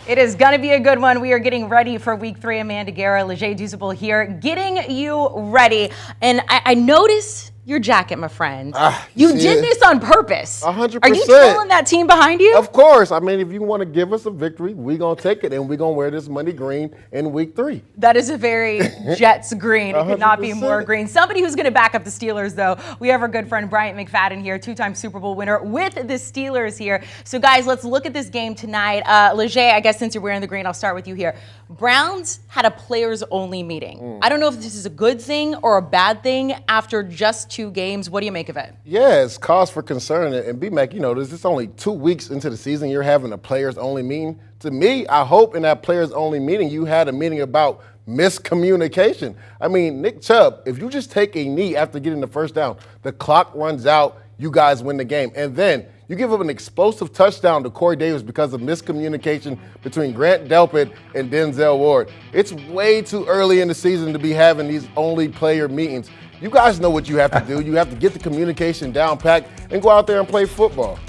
It is going to be a good one. We are getting ready for week 3. Amanda Guerra, Douzable here, getting you ready. And I notice your jacket, my friend. You did this on purpose. 100%. Are you trolling that team behind you? Of course. I mean, if you want to give us a victory, we're going to take it, and we're going to wear this money green in week 3. That is a very Jets green. It could not be 100%. more green. Somebody who's going to back up the Steelers, though. We have our good friend Bryant McFadden here, 2-time Super Bowl winner with the Steelers here. So, guys, let's look at this game tonight. Leger, I guess since you're wearing the green, I'll start with you here. Browns had a players-only meeting. I don't know if this is a good thing or a bad thing after just 2 games. What do you make of it? Yeah, it's cause for concern. And B-Mac, you know, this is only 2 weeks into the season. You're having a players-only meeting. To me, I hope in that players-only meeting you had a meeting about miscommunication. I mean, Nick Chubb, if you just take a knee after getting the first down, the clock runs out, you guys win the game. And then you give up an explosive touchdown to Corey Davis because of miscommunication between Grant Delpit and Denzel Ward. It's way too early in the season to be having these only player meetings. You guys know what you have to do. You have to get the communication down packed and go out there and play football.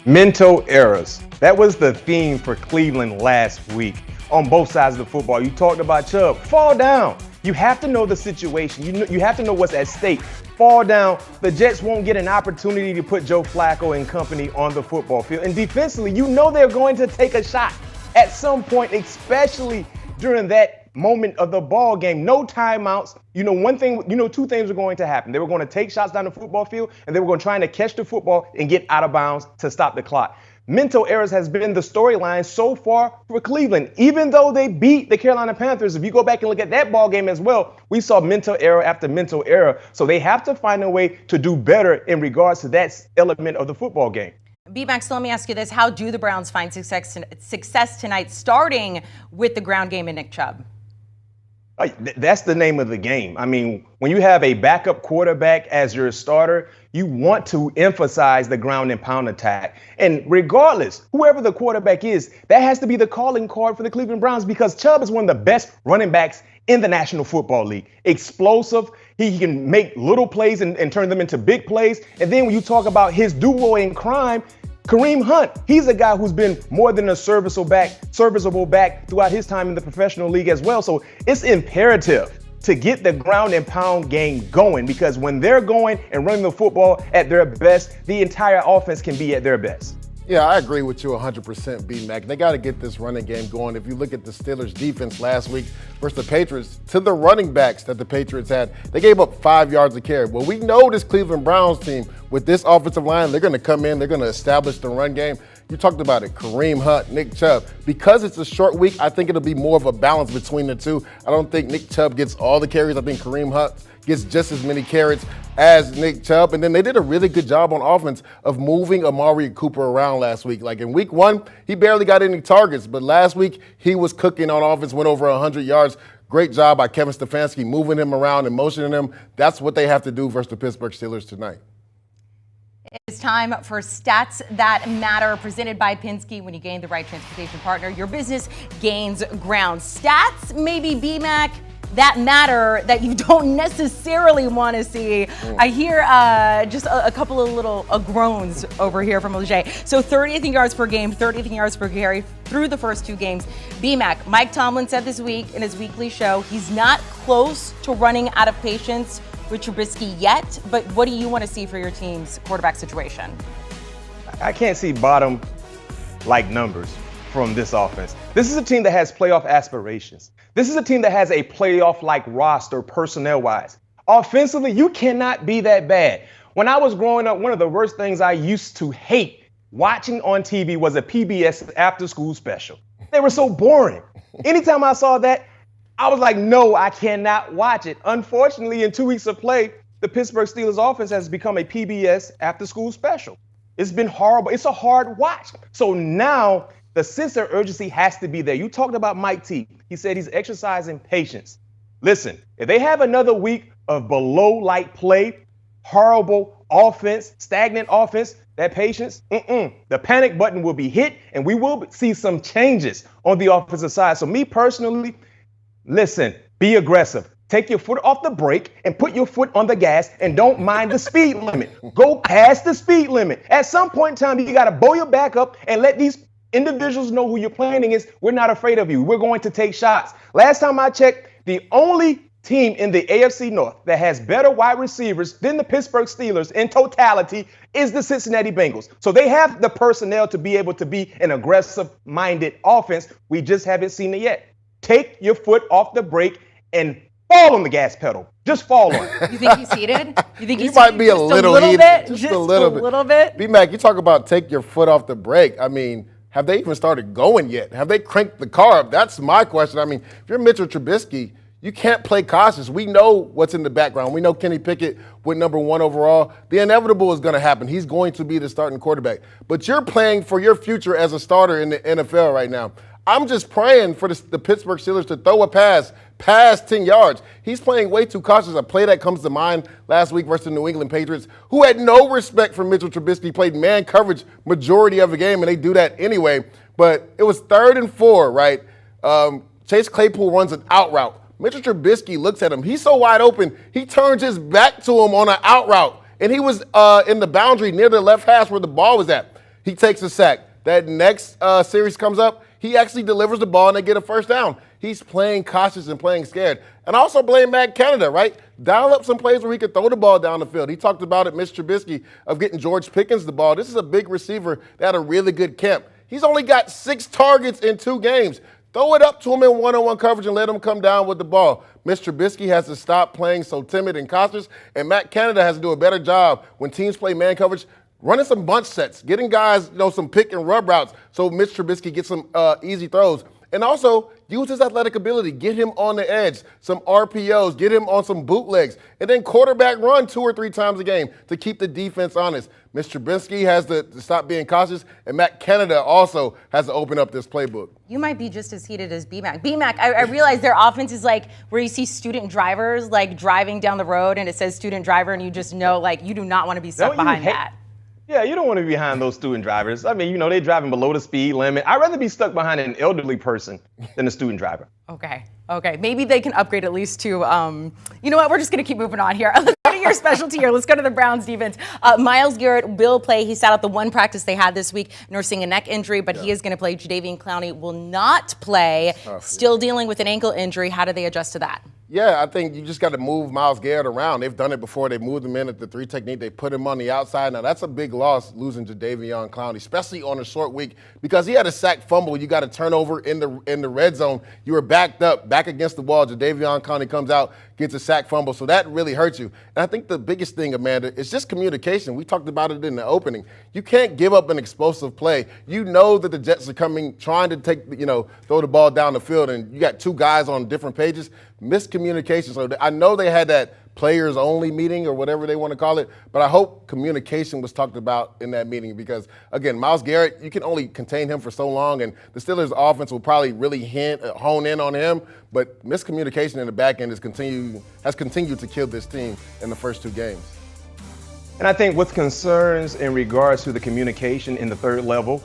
Mental errors. That was the theme for Cleveland last week on both sides of the football. You talked about Chubb. Fall down. You have to know the situation. You have to know what's at stake. Fall down. The Jets won't get an opportunity to put Joe Flacco and company on the football field. And defensively, you know they're going to take a shot at some point, especially during that moment of the ball game. No timeouts. You know 2 things are going to happen. They were going to take shots down the football field, and they were going to try to catch the football and get out of bounds to stop the clock. Mental errors has been the storyline so far for Cleveland. Even though they beat the Carolina Panthers, if you go back and look at that ball game as well, we saw mental error after mental error. So they have to find a way to do better in regards to that element of the football game. B-Max, let me ask you this. How do the Browns find success tonight, starting with the ground game and Nick Chubb? That's the name of the game. I mean, when you have a backup quarterback as your starter, you want to emphasize the ground and pound attack. And regardless, whoever the quarterback is, that has to be the calling card for the Cleveland Browns, because Chubb is one of the best running backs in the National Football League. Explosive. He can make little plays and turn them into big plays. And then when you talk about his duo in crime, Kareem Hunt, he's a guy who's been more than a serviceable back throughout his time in the professional league as well. So it's imperative to get the ground and pound game going, because when they're going and running the football at their best, the entire offense can be at their best. Yeah, I agree with you 100%, B-Mac. They got to get this running game going. If you look at the Steelers' defense last week versus the Patriots, to the running backs that the Patriots had, they gave up 5 yards a carry. Well, we know this Cleveland Browns team, with this offensive line, they're going to come in, they're going to establish the run game. You talked about it, Kareem Hunt, Nick Chubb. Because it's a short week, I think it'll be more of a balance between the two. I don't think Nick Chubb gets all the carries. I think Kareem Hunt gets just as many carries as Nick Chubb. And then they did a really good job on offense of moving Amari Cooper around last week. Like in week 1, he barely got any targets, but last week he was cooking on offense, went over 100 yards. Great job by Kevin Stefanski moving him around and motioning him. That's what they have to do versus the Pittsburgh Steelers tonight. It's time for Stats That Matter, presented by Penske. When you gain the right transportation partner, your business gains ground. Stats, maybe B-Mac, that matter that you don't necessarily want to see. I hear just a couple of little groans over here from Leger. So 30th in yards per game, 30th in yards per carry through the first 2 games. B-Mac, Mike Tomlin said this week in his weekly show, he's not close to running out of patience with Trubisky yet, but what do you want to see for your team's quarterback situation? I can't see bottom-like numbers from this offense. This is a team that has playoff aspirations. This is a team that has a playoff-like roster personnel-wise. Offensively, you cannot be that bad. When I was growing up, one of the worst things I used to hate watching on TV was a PBS after-school special. They were so boring. Anytime I saw that, I was like, no, I cannot watch it. Unfortunately, in 2 weeks of play, the Pittsburgh Steelers offense has become a PBS after-school special. It's been horrible. It's a hard watch. So now the sense of urgency has to be there. You talked about Mike T. He said he's exercising patience. Listen, if they have another week of below-like play, horrible offense, stagnant offense, that patience, the panic button will be hit, and we will see some changes on the offensive side. So me personally, listen, be aggressive. Take your foot off the brake and put your foot on the gas and don't mind the speed limit. Go past the speed limit. At some point in time, you got to bow your back up and let these Individuals know who you're playing against. We're not afraid of you. We're going to take shots. Last time I checked, the only team in the AFC North that has better wide receivers than the Pittsburgh Steelers in totality is the Cincinnati Bengals. So they have the personnel to be able to be an aggressive-minded offense. We just haven't seen it yet. Take your foot off the brake and fall on the gas pedal. Just fall on it. You think he's heated? You think he might be a little heated. Bit? Just a little bit. B-Mac, you talk about take your foot off the brake. I mean, have they even started going yet? Have they cranked the car up? That's my question. I mean, if you're Mitchell Trubisky, you can't play cautious. We know what's in the background. We know Kenny Pickett went number 1 overall. The inevitable is going to happen. He's going to be the starting quarterback. But you're playing for your future as a starter in the NFL right now. I'm just praying for the Pittsburgh Steelers to throw a pass past 10 yards. He's playing way too cautious. A play that comes to mind last week versus the New England Patriots, who had no respect for Mitchell Trubisky, played man coverage majority of the game, and they do that anyway. But it was 3rd and 4, right? Chase Claypool runs an out route. Mitchell Trubisky looks at him. He's so wide open, he turns his back to him on an out route. And he was in the boundary near the left hash where the ball was at. He takes a sack. That next series comes up, he actually delivers the ball and they get a first down. He's playing cautious and playing scared. And I also blame Matt Canada, right? Dial up some plays where he could throw the ball down the field. He talked about it, Mr. Trubisky, of getting George Pickens the ball. This is a big receiver that had a really good camp. He's only got 6 targets in 2 games. Throw it up to him in one-on-one coverage and let him come down with the ball. Mr. Trubisky has to stop playing so timid and cautious, and Matt Canada has to do a better job when teams play man coverage, running some bunch sets, getting guys, some pick and rub routes so Mr. Trubisky gets some easy throws. And also, use his athletic ability. Get him on the edge, some RPOs, get him on some bootlegs, and then quarterback run 2 or 3 times a game to keep the defense honest. Mr. Trubisky has to stop being cautious, and Matt Canada also has to open up this playbook. You might be just as heated as B-Mac. B-Mac, I realize their offense is like where you see student drivers like driving down the road and it says student driver and you just know like you do not want to be stuck behind that. Yeah, you don't want to be behind those student drivers. I mean, they're driving below the speed limit. I'd rather be stuck behind an elderly person than a student driver. Okay. Maybe they can upgrade at least to, you know what, we're just going to keep moving on here. Let's go to your specialty here. Let's go to the Browns defense. Myles Garrett will play. He sat out the one practice they had this week, nursing a neck injury, but he is going to play. Jadeveon Clowney will not play, still dealing with an ankle injury. How do they adjust to that? Yeah, I think you just got to move Myles Garrett around. They've done it before. They moved him in at the 3 technique. They put him on the outside. Now, that's a big loss, losing Jadeveon Clowney, especially on a short week, because he had a sack fumble. You got a turnover in the red zone. You were backed up, back against the wall. Jadeveon Clowney comes out, gets a sack fumble. So that really hurts you. And I think the biggest thing, Amanda, is just communication. We talked about it in the opening. You can't give up an explosive play. You know that the Jets are coming, trying to throw the ball down the field, and you got 2 guys on different pages. Miscommunication. So I know they had that players only meeting or whatever they want to call it, but I hope communication was talked about in that meeting because, again, Myles Garrett, you can only contain him for so long, and the Steelers' offense will probably really hone in on him, but miscommunication in the back end has continued to kill this team in the first 2 games. And I think with concerns in regards to the communication in the 3rd level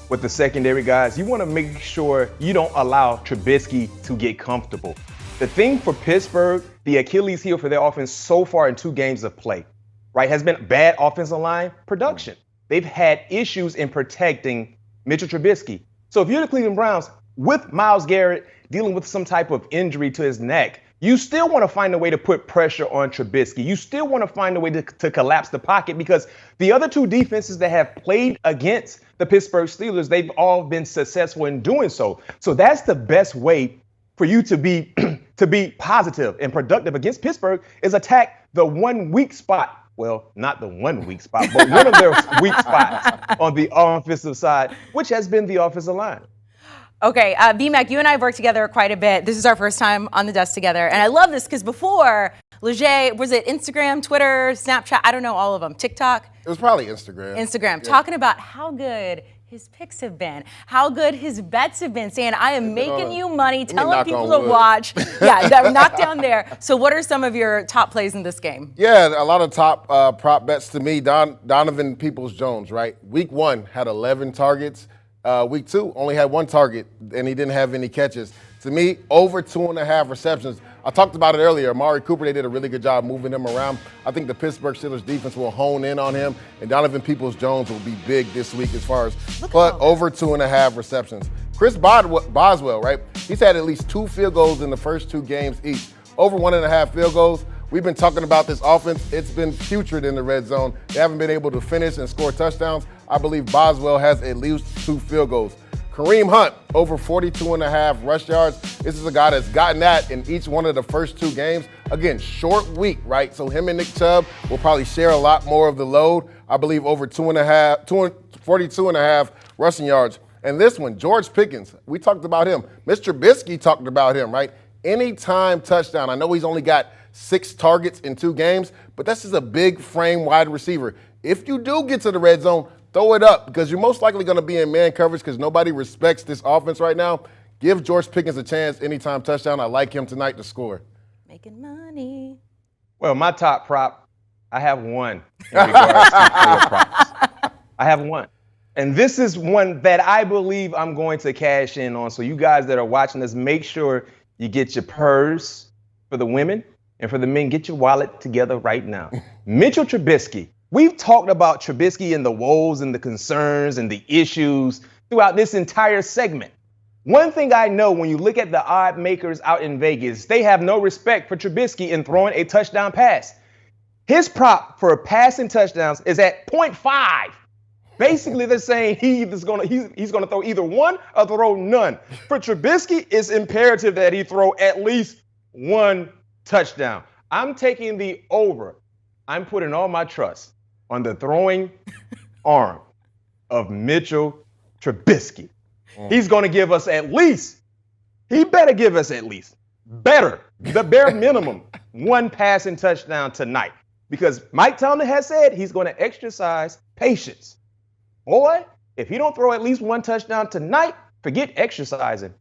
with the secondary guys, you want to make sure you don't allow Trubisky to get comfortable. The thing for Pittsburgh, the Achilles heel for their offense so far in 2 games of play, right, has been bad offensive line production. They've had issues in protecting Mitchell Trubisky. So if you're the Cleveland Browns, with Myles Garrett dealing with some type of injury to his neck, you still want to find a way to put pressure on Trubisky. You still want to find a way to collapse the pocket because the other 2 defenses that have played against the Pittsburgh Steelers, they've all been successful in doing so. So that's the best way for you to be positive and productive against Pittsburgh is attack the 1 weak spot. Well, not the 1 weak spot, but one of their weak spots on the offensive side, which has been the offensive line. Okay, B-Mac, you and I have worked together quite a bit. This is our first time on the desk together. And I love this because before, Leger, was it Instagram, Twitter, Snapchat? I don't know all of them. TikTok? It was probably Instagram. Yeah. Talking about how good his picks have been, how good his bets have been, saying, I am making you money, telling people to watch. Yeah, that knocked down there. So what are some of your top plays in this game? Yeah, a lot of top prop bets to me. Donovan Peoples-Jones, right? Week 1 had 11 targets. Week 2 only had 1 target, and he didn't have any catches. To me, over 2.5 receptions. I talked about it earlier. Amari Cooper, they did a really good job moving him around. I think the Pittsburgh Steelers defense will hone in on him, and Donovan Peoples-Jones will be big this week as far as over 2.5 receptions. Chris Boswell, right? He's had at least 2 field goals in the first 2 games each. Over 1.5 field goals. We've been talking about this offense. It's been putrid in the red zone. They haven't been able to finish and score touchdowns. I believe Boswell has at least 2 field goals. Kareem Hunt, over 42.5 rush yards. This is a guy that's gotten that in each one of the first 2 games. Again, short week, right? So him and Nick Chubb will probably share a lot more of the load. I believe over 42.5 rushing yards. And this one, George Pickens, we talked about him. Mr. Trubisky talked about him, right? Anytime touchdown. I know he's only got 6 targets in 2 games, but this is a big frame wide receiver. If you do get to the red zone, throw it up because you're most likely going to be in man coverage because nobody respects this offense right now. Give George Pickens a chance anytime touchdown. I like him tonight to score. Making money. Well, my top prop, I have one in regards to player props. I have one. And this is one that I believe I'm going to cash in on. So you guys that are watching this, make sure you get your purse for the women and for the men, get your wallet together right now. Mitchell Trubisky. We've talked about Trubisky and the woes and the concerns and the issues throughout this entire segment. One thing I know when you look at the odd makers out in Vegas, they have no respect for Trubisky in throwing a touchdown pass. His prop for passing touchdowns is at 0.5. Basically, they're saying he's going to throw either one or throw none. For Trubisky, it's imperative that he throw at least 1 touchdown. I'm taking the over. I'm putting all my trust on the throwing arm of Mitchell Trubisky. He's going to give us at least, he better give us at least, the bare minimum, 1 passing touchdown tonight. Because Mike Tomlin has said he's going to exercise patience. Boy, if he don't throw at least 1 touchdown tonight, forget exercising.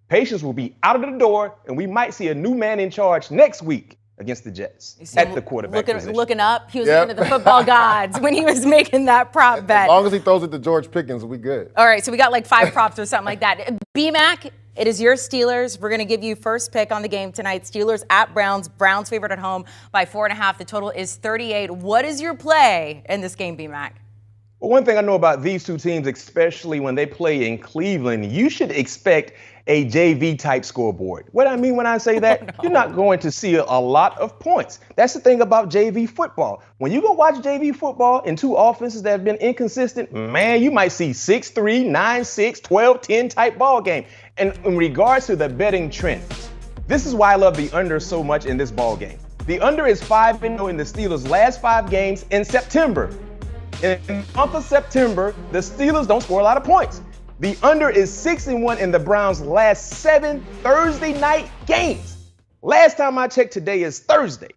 Patience will be out of the door, and we might see a new man in charge next week against the Jets at the quarterback position. Looking up, he was looking at the football gods when he was making that prop bet. As long as he throws it to George Pickens, we good. All right, so we got like 5 props or something like that. B-Mac, it is your Steelers. We're going to give you first pick on the game tonight. Steelers at Browns. Browns favored at home by 4.5. The total is 38. What is your play in this game, B-Mac? Well, one thing I know about these 2 teams, especially when they play in Cleveland, you should expect a JV-type scoreboard. What I mean when I say that, You're not going to see a lot of points. That's the thing about JV football. When you go watch JV football in 2 offenses that have been inconsistent, man, you might see 6-3, 9-6, 12-10 type ball game. And in regards to the betting trend, this is why I love the under so much in this ball game. The under is 5-0 in the Steelers' last 5 games in September. In the month of September, the Steelers don't score a lot of points. The under is 6-1 in the Browns' last 7 Thursday night games. Last time I checked, today is Thursday.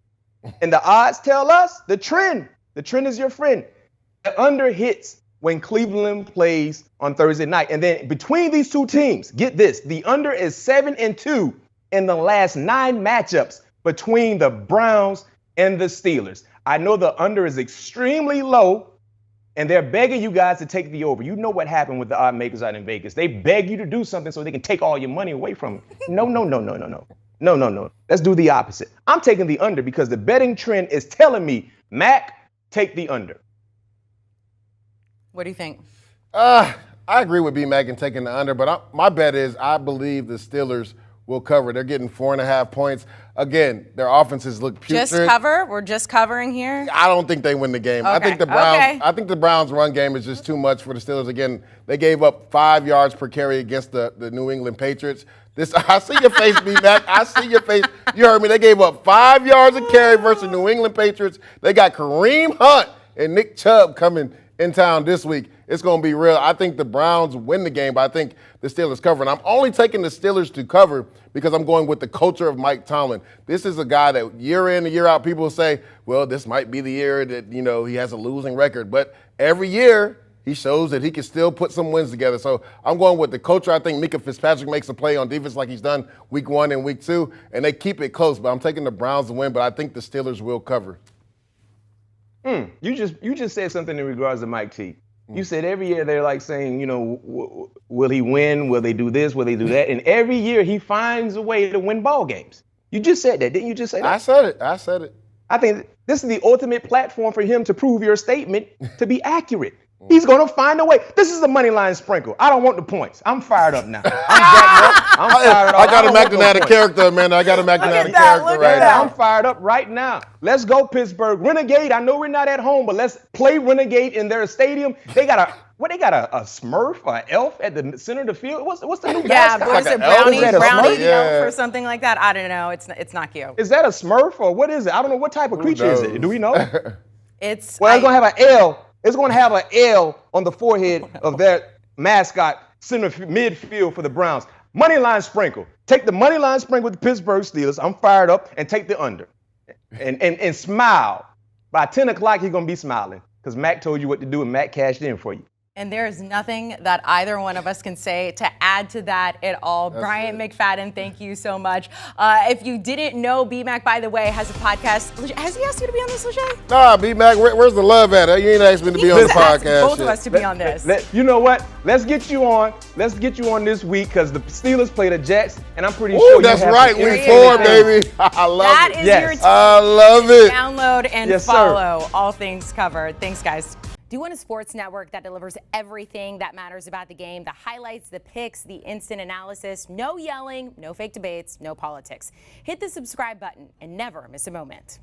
And the odds tell us the trend is your friend. The under hits when Cleveland plays on Thursday night. And then between these 2 teams, get this, the under is 7-2 in the last 9 matchups between the Browns and the Steelers. I know the under is extremely low, and they're begging you guys to take the over. You know what happened with the odd makers out in Vegas. They beg you to do something so they can take all your money away from you. No. No. Let's do the opposite. I'm taking the under because the betting trend is telling me, Mac, take the under. What do you think? I agree with B-Mac and taking the under, but my bet is I believe the Steelers will cover. They're getting 4.5 points. Again, their offenses look putrid. Just cover? We're just covering here? I don't think they win the game. Okay. I think the Browns run game is just too much for the Steelers. Again, they gave up 5 yards per carry against the New England Patriots. I see your face, B-Mac. I see your face. You heard me. They gave up 5 yards a carry versus the New England Patriots. They got Kareem Hunt and Nick Chubb coming in town this week. It's going to be real. I think the Browns win the game, but I think the Steelers cover. And I'm only taking the Steelers to cover because I'm going with the culture of Mike Tomlin. This is a guy that year in and year out, people say, well, this might be the year that, he has a losing record. But every year, he shows that he can still put some wins together. So I'm going with the culture. I think Mika Fitzpatrick makes a play on defense like he's done week 1 and week 2, and they keep it close. But I'm taking the Browns to win, but I think the Steelers will cover. You just said something in regards to Mike T. You said every year they're like saying, will he win? Will they do this? Will they do that? And every year he finds a way to win ball games. You just said that, didn't you just say that? I said it. I think this is the ultimate platform for him to prove your statement to be accurate. He's going to find a way. This is the money line sprinkle. I don't want the points. I'm fired up now. I'm jacked up. I'm fired up. I got him acting out of character, Amanda. I got him acting out of character right now. I'm fired up right now. Let's go, Pittsburgh. Renegade. I know we're not at home, but let's play Renegade in their stadium. They got a Smurf or an elf at the center of the field? What's the new mascot? Was it Brownie elf or something like that? I don't know. It's not cute. Is that a Smurf or what is it? I don't know. What type of creature is it? Do we know? It's going to have an L. It's going to have an L on the forehead of their mascot, center midfield for the Browns. Money line sprinkle. Take the money line sprinkle with the Pittsburgh Steelers. I'm fired up. And take the under. And smile. By 10 o'clock, he's going to be smiling because Mac told you what to do and Mac cashed in for you. And there is nothing that either one of us can say to add to that at all. Bryant McFadden, thank you so much. If you didn't know, BMAC, by the way, has a podcast. Has he asked you to be on this, Lachey? Nah, BMAC, where's the love at? You ain't asked me to be on the podcast. Both of us to be on this. You know what? Let's get you on. Let's get you on this week because the Steelers play the Jets, and I'm pretty sure that's right. Week 4, baby. I love that it. That is your team. I love it. Download and follow All Things Covered. Thanks, guys. Do you want a sports network that delivers everything that matters about the game? The highlights, the picks, the instant analysis, no yelling, no fake debates, no politics. Hit the subscribe button and never miss a moment.